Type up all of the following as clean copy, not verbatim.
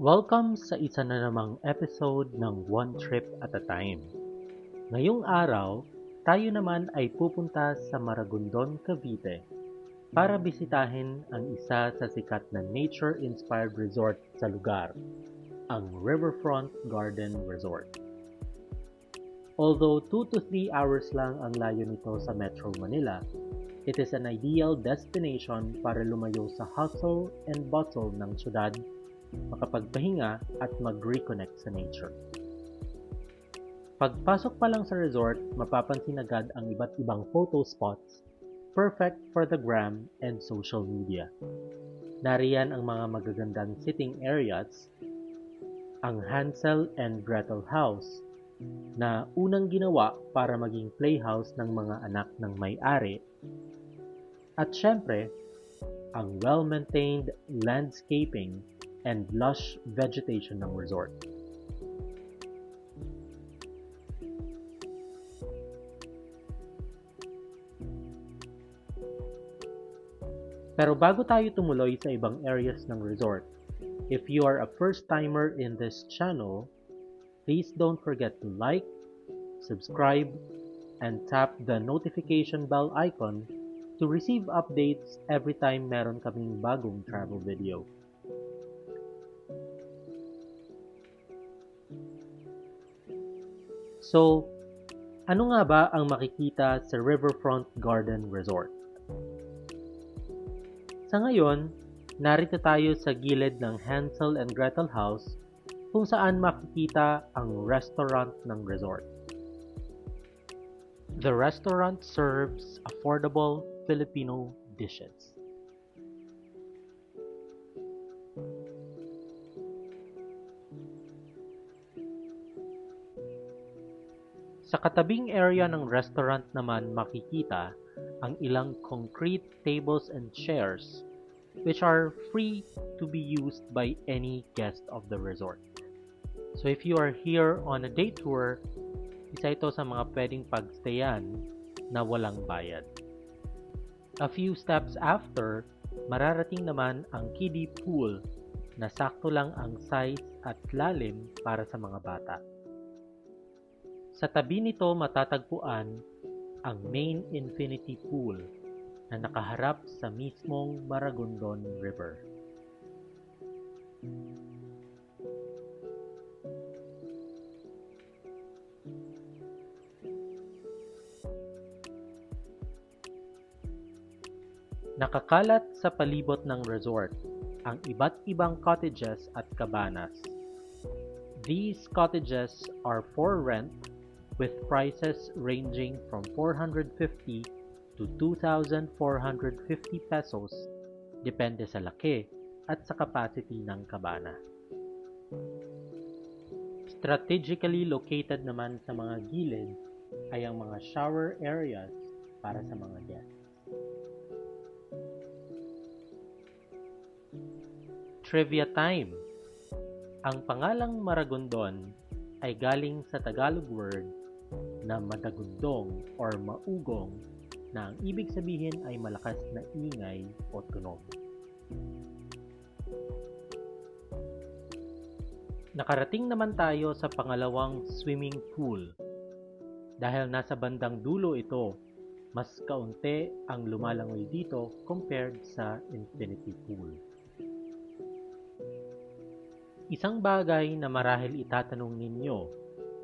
Welcome sa isa na namang episode ng One Trip at a Time. Ngayong araw, tayo naman ay pupunta sa Maragondon, Cavite para bisitahin ang isa sa sikat na nature-inspired resort sa lugar, ang Riverfront Garden Resort. Although 2 to 3 hours lang ang layo nito sa Metro Manila, it is an ideal destination para lumayo sa hustle and bustle ng syudad, makapagpahinga at mag-reconnect sa nature. Pagpasok pa lang sa resort, mapapansin agad ang iba't ibang photo spots, perfect for the gram and social media. Nariyan ang mga magagandang sitting areas, ang Hansel and Gretel House, na unang ginawa para maging playhouse ng mga anak ng may-ari, at syempre, ang well-maintained landscaping and lush vegetation ng resort. Pero bago tayo tumuloy sa ibang areas ng resort, if you are a first-timer in this channel, please don't forget to like, subscribe, and tap the notification bell icon to receive updates every time meron kaming bagong travel video. So, ano nga ba ang makikita sa Riverfront Garden Resort? Sa ngayon, narito tayo sa gilid ng Hansel and Gretel House kung saan makikita ang restaurant ng resort. The restaurant serves affordable Filipino dishes. Sa katabing area ng restaurant naman makikita ang ilang concrete tables and chairs which are free to be used by any guest of the resort. So if you are here on a day tour, isa ito sa mga pwedeng pagstayan na walang bayad. A few steps after, mararating naman ang kiddie pool na sakto lang ang size at lalim para sa mga bata. Sa tabi nito matatagpuan ang main infinity pool na nakaharap sa mismong Maragondon River. Nakakalat sa palibot ng resort ang iba't ibang cottages at cabanas. These cottages are for rent with prices ranging from 450 to 2,450 pesos depende sa laki at sa capacity ng cabana. Strategically located naman sa mga gilid ay ang mga shower areas para sa mga guests. Trivia time! Ang pangalang Maragondon ay galing sa Tagalog word na madagundong or maugong na ang ibig sabihin ay malakas na ingay o tunog. Nakarating naman tayo sa pangalawang swimming pool. Dahil nasa bandang dulo ito, mas kaunti ang lumalangoy dito compared sa infinity pool. Isang bagay na marahil itatanong ninyo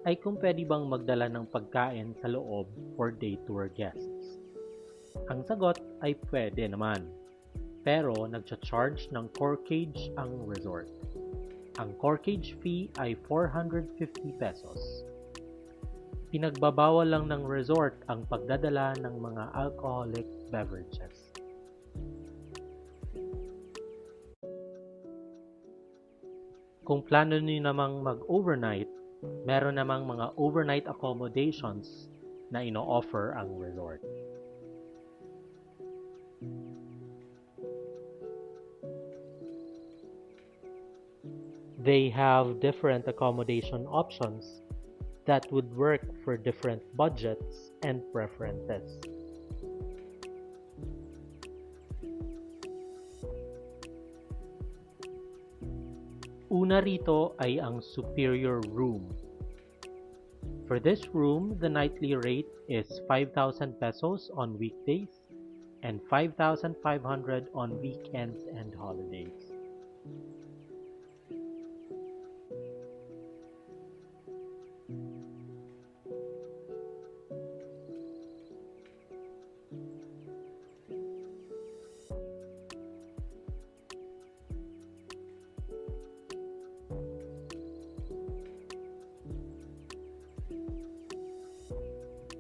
ay kung pwede bang magdala ng pagkain sa loob for day tour guests. Ang sagot ay pwede naman, pero nagcha-charge ng corkage ang resort. Ang corkage fee ay 450 pesos. Pinagbabawal lang ng resort ang pagdadala ng mga alcoholic beverages. Kung plano niyo namang mag-overnight, meron namang mga overnight accommodations na ino-offer ang resort. They have different accommodation options that would work for different budgets and preferences. Una rito ay ang superior room. For this room, the nightly rate is 5,000 pesos on weekdays and 5,500 on weekends and holidays.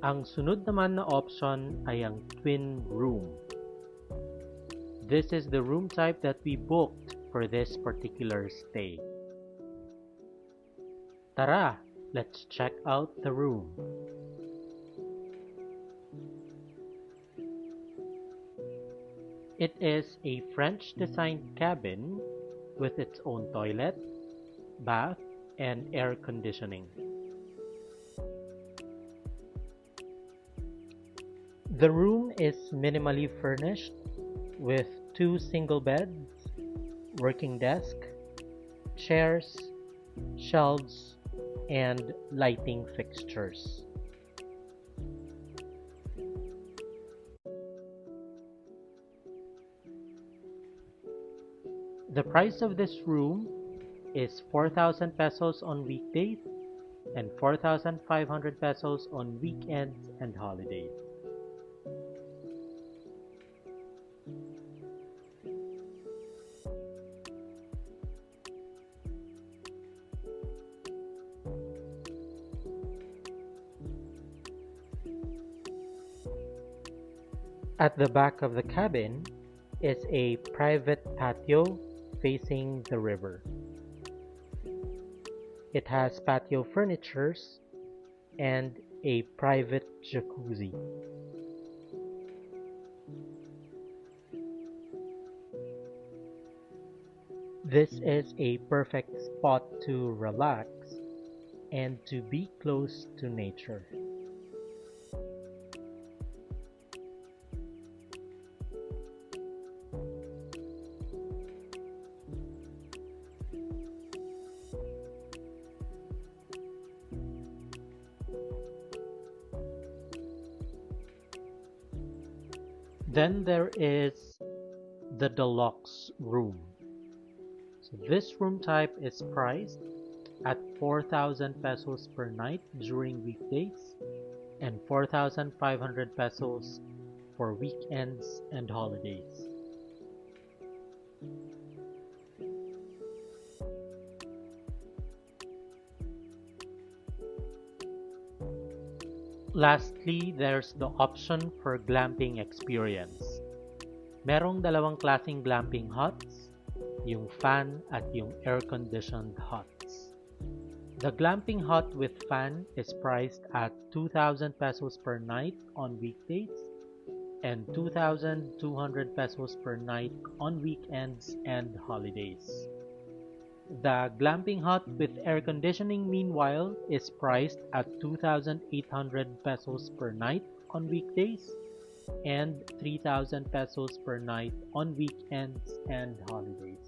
Ang sunod naman na option ay ang twin room. This is the room type that we booked for this particular stay. Tara, let's check out the room. It is a French-designed cabin with its own toilet, bath, and air conditioning. The room is minimally furnished with 2 single beds, working desk, chairs, shelves, and lighting fixtures. The price of this room is 4,000 pesos on weekdays and 4,500 pesos on weekends and holidays. At the back of the cabin is a private patio facing the river. It has patio furnitures and a private jacuzzi. This is a perfect spot to relax and to be close to nature. Then there is the deluxe room. So this room type is priced at 4,000 pesos per night during weekdays and 4,500 pesos for weekends and holidays. Lastly, there's the option for glamping experience. Merong dalawang klaseng glamping huts, yung fan at yung air-conditioned huts. The glamping hut with fan is priced at 2,000 pesos per night on weekdays and 2,200 pesos per night on weekends and holidays. The glamping hut with air conditioning, meanwhile, is priced at 2,800 pesos per night on weekdays and 3,000 pesos per night on weekends and holidays.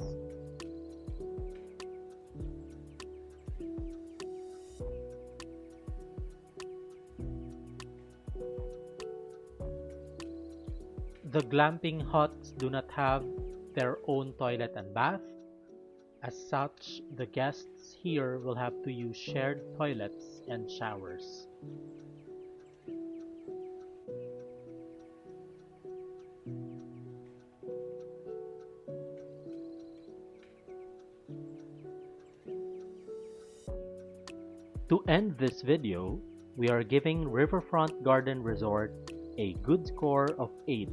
The glamping huts do not have their own toilet and bath. As such, the guests here will have to use shared toilets and showers. To end this video, we are giving Riverfront Garden Resort a good score of 8,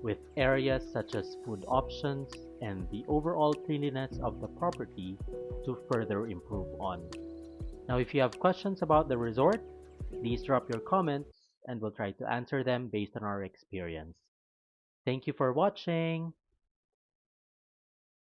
with areas such as food options and the overall cleanliness of the property to further improve on. Now, if you have questions about the resort, please drop your comments and we'll try to answer them based on our experience. Thank you for watching!